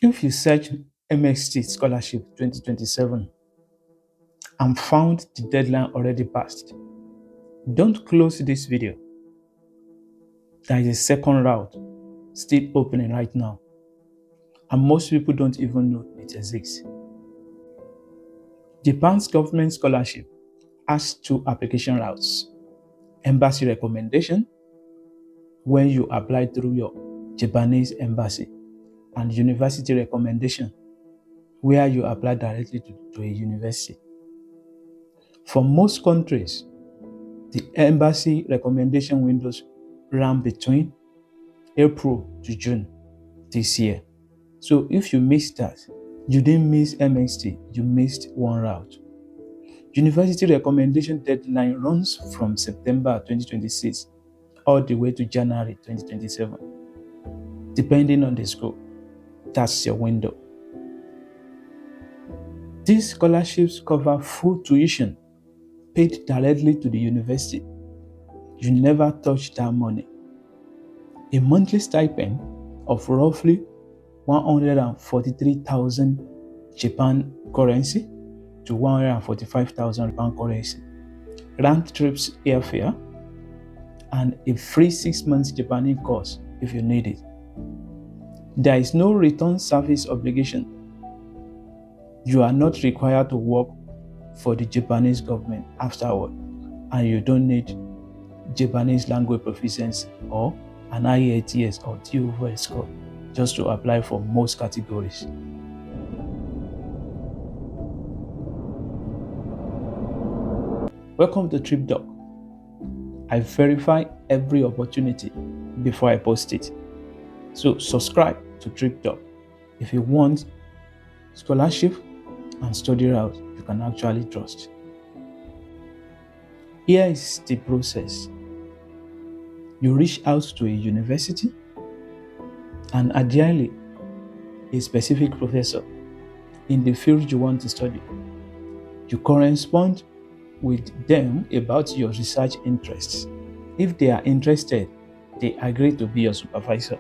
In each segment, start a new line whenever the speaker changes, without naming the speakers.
If you search MEXT Scholarship 2027 and found the deadline already passed, don't close this video. There is a second route still opening right now, and most people don't even know it exists. Japan's government scholarship has two application routes: embassy recommendation, when you apply through your Japanese embassy, and university recommendation, where you apply directly to a university. For most countries, the embassy recommendation windows ran between April to June this year. So if you missed that, you didn't miss MEXT, you missed one route. University recommendation deadline runs from September 2026 all the way to January 2027, depending on the school. That's your window. These scholarships cover full tuition paid directly to the university. You never touch that money. A monthly stipend of roughly 143,000 Japan currency to 145,000 pound currency, round trips airfare, and a free 6 months Japanese course if you need it. There is no return service obligation. You are not required to work for the Japanese government afterward, and you don't need Japanese language proficiency or an IELTS or TOEFL score just to apply for most categories. Welcome to TripDoc. I verify every opportunity before I post it. So subscribe to TripDoc if you want scholarship and study route you can actually trust. Here is the process. You reach out to a university and ideally a specific professor in the field you want to study. You correspond with them about your research interests. If they are interested, they agree to be your supervisor.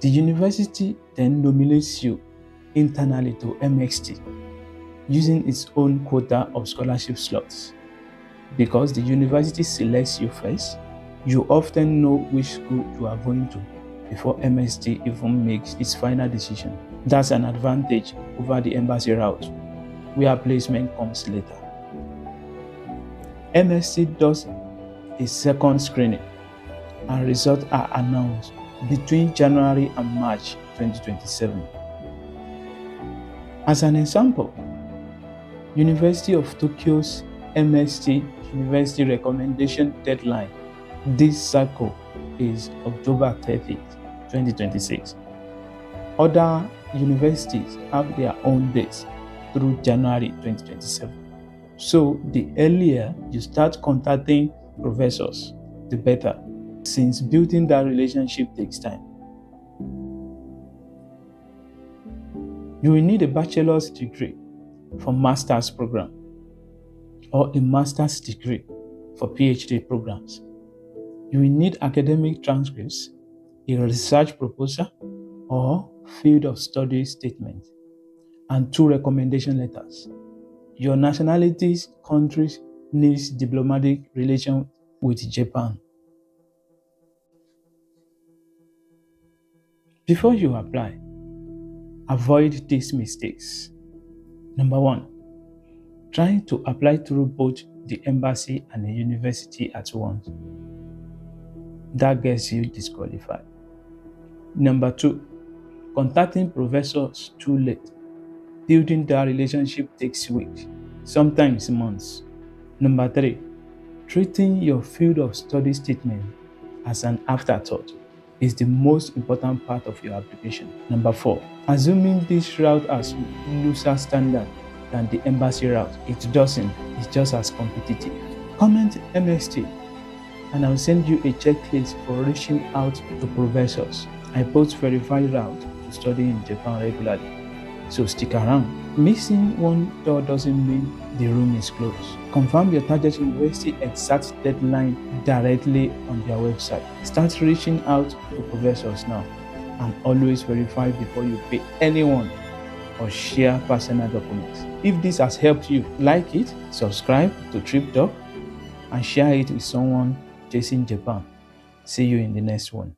The university then nominates you internally to MEXT using its own quota of scholarship slots. Because the university selects you first, you often know which school you are going to before MEXT even makes its final decision. That's an advantage over the embassy route, where placement comes later. MEXT does a second screening, and results are announced between January and March 2027. As an example, University of Tokyo's MEXT University recommendation deadline this cycle is October 30th, 2026. Other universities have their own dates through January 2027. So the earlier you start contacting professors, the better, since building that relationship takes time. You will need a bachelor's degree for master's program or a master's degree for PhD programs. You will need academic transcripts, a research proposal, or field of study statement, and 2 recommendation letters. Your nationality's country needs diplomatic relations with Japan. Before you apply, avoid these mistakes. Number 1, trying to apply through both the embassy and the university at once. That gets you disqualified. Number 2, contacting professors too late. Building that relationship takes weeks, sometimes months. Number 3, treating your field of study statement as an afterthought is the most important part of your application. Number 4, assuming this route has looser standard than the embassy route. It doesn't, it's just as competitive. Comment MEXT and I'll send you a checklist for reaching out to professors. I post verified route to study in Japan regularly, so stick around. Missing one door doesn't mean the room is closed. Confirm your target university exact deadline directly on their website. Start reaching out to professors now. and always verify before you pay anyone or share personal documents. If this has helped you, like it, subscribe to Trip Talk, and share it with someone chasing Japan. See you in the next one.